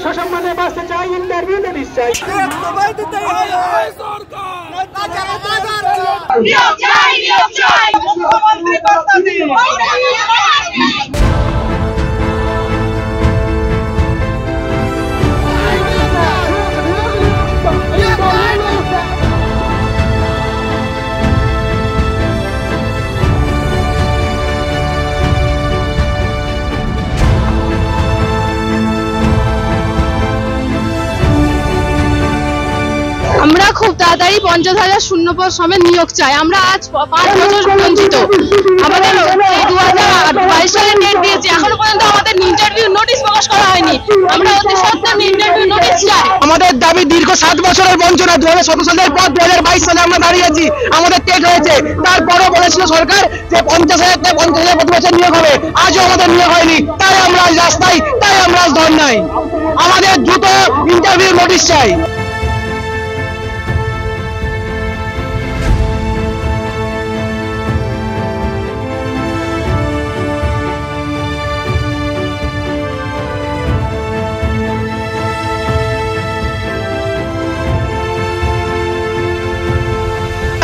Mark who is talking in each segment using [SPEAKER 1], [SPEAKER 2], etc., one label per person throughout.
[SPEAKER 1] সসম্মানে বাঁচতে চাই, ইন্টারভিউ নোটিশ চাই। মুখ্যমন্ত্রী বার্তা দিন।
[SPEAKER 2] আমরা খুব তাড়াতাড়ি 50,000 শূন্যপদ সমেত নিয়োগ চাই। আমরা আজ 5 বছর বঞ্চিত। আমাদের 2022 সালে ডেট দিয়েছে, এখনো পর্যন্ত আমাদের ইন্টারভিউ নোটিশ প্রকাশ করা হয়নি। আমরা অতি সত্বর ইন্টারভিউ নোটিশ চাই।
[SPEAKER 1] আমাদের দাবি দীর্ঘ 7 বছরের বঞ্চনা। 2017 সালের পর 2022 সালে আমরা দাঁড়িয়েছি, আমাদের টেট হয়েছে। তারপরও বলেছিল সরকার যে 50,000 থেকে 50,000 প্রতি বছর নিয়োগ হবে, আজও আমাদের নিয়োগ হয়নি। তাই আমরা আজ রাস্তায়, তাই আমরা আজ ধর্নায়। আমাদের দ্রুত ইন্টারভিউ নোটিশ চাই।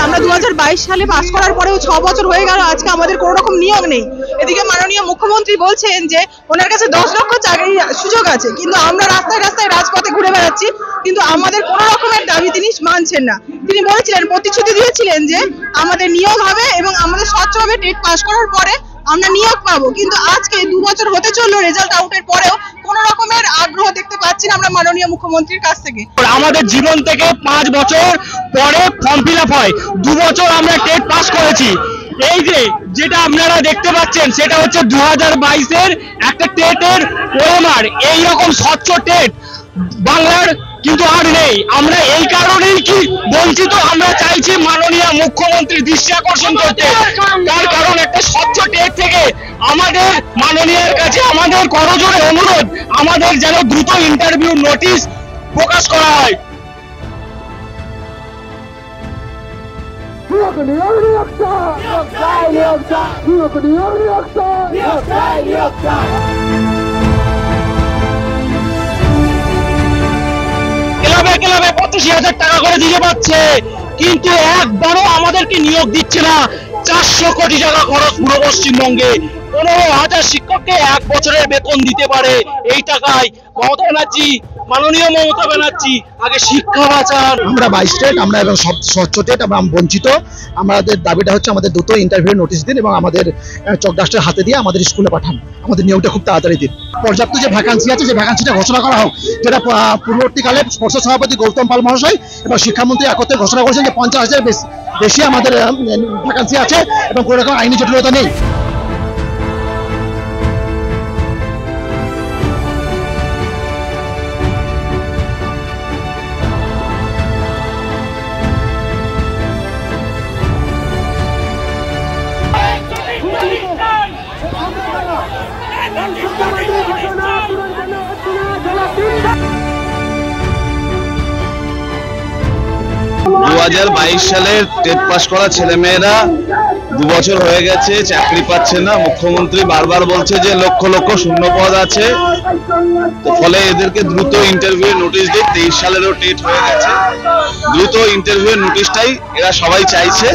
[SPEAKER 2] আমরা 2022 সালে পাস করার পরেও 6 বছর হয়ে গেল, আজকে আমাদের কোনো রকম নিয়োগ নেই। এদিকে মাননীয় মুখ্যমন্ত্রী বলছেন যে ওনার কাছে 10 লক্ষ চাকরির সুযোগ আছে, কিন্তু আমরা রাস্তায় রাস্তায় রাজপথে ঘুরে বেড়াচ্ছি, কিন্তু আমাদের কোনো রকমের দাবি তিনি মানছেন না। তিনি বলেছিলেন, প্রতিশ্রুতি দিয়েছিলেন যে আমাদের নিয়োগ হবে এবং আমাদের স্বচ্ছভাবে টেট পাস করার পরে আমরা নিয়োগ পাবো, কিন্তু আজকে 2 বছর হতে চললো রেজাল্ট আউটের পরেও কোনো রকমের আগ্রহ দেখতে পাচ্ছি না আমরা মাননীয় মুখ্যমন্ত্রীর কাছ থেকে।
[SPEAKER 1] আমাদের জীবন থেকে 5 বছর পরে ফর্ম ফিল আপ হয়। 2 বছর আমরা টেট পাস করেছি। এই যে যেটা আপনারা দেখতে পাচ্ছেন সেটা হচ্ছে 2022-এর একটা টেটের ওএমআর। এইরকম স্বচ্ছ টেট বাংলার কিন্তু আর নেই। আমরা এই কারণেই কি বঞ্চিত, আমরা চাইছি মাননীয় মুখ্যমন্ত্রী দৃষ্টি আকর্ষণ করতে। তার কারণ একটা স্বচ্ছ টেট থেকে আমাদের মাননীয়ের কাছে আমাদের করজোড়ে অনুরোধ, আমাদের যেন দ্রুত ইন্টারভিউ নোটিশ প্রকাশ করা হয়। ক্লাবে ক্লাবে 85,000 টাকা করে দিতে পারছে, কিন্তু একবারও আমাদেরকে নিয়োগ দিচ্ছে না। 400 কোটি টাকা খরচ পুরো পশ্চিমবঙ্গে। 15,000 শিক্ষককে 1 বছরের বেতন দিতে পারে এই টাকায়। মমতা ব্যানার্জি, মাননীয় মমতা ব্যানার্জি, আগে শিক্ষা বাঁচান।
[SPEAKER 3] আমরা 22 টেট, আমরা এবং স্বচ্ছ টেট, আমরা বঞ্চিত। আমাদের দাবিটা হচ্ছে আমাদের দ্রুত ইন্টারভিউ নোটিশ দিন এবং আমাদের চকডাস্টের হাতে দিয়ে আমাদের স্কুলে পাঠান। আমাদের নিয়োগটা খুব তাড়াতাড়ি দিন। পর্যাপ্ত যে ভ্যাকান্সি আছে সেই ভ্যাকান্সিটা ঘোষণা করা হোক, যেটা পূর্ববর্তীকালে পর্ষদ সভাপতি গৌতম পাল মহাশয় এবং শিক্ষামন্ত্রী একত্রে ঘোষণা করেছেন যে 50,000 বেশি আমাদের ভ্যাকান্সি আছে এবং কোনো রকম আইনি জটিলতা নেই।
[SPEAKER 4] সালের টেট পাস করা ছেলেমেয়েরা 2 বছর হয়ে গেছে, চাকরি পাচ্ছে না। মুখ্যমন্ত্রী বারবার বলছে যে লক্ষ লক্ষ শূন্যপদ আছে, তো ফলে এদেরকে দ্রুত ইন্টারভিউ নোটিশ দিন। 23 সালেরও টেট হয়ে গেছে, দ্রুত ইন্টারভিউ নোটিশটাই এরা সবাই চাইছে।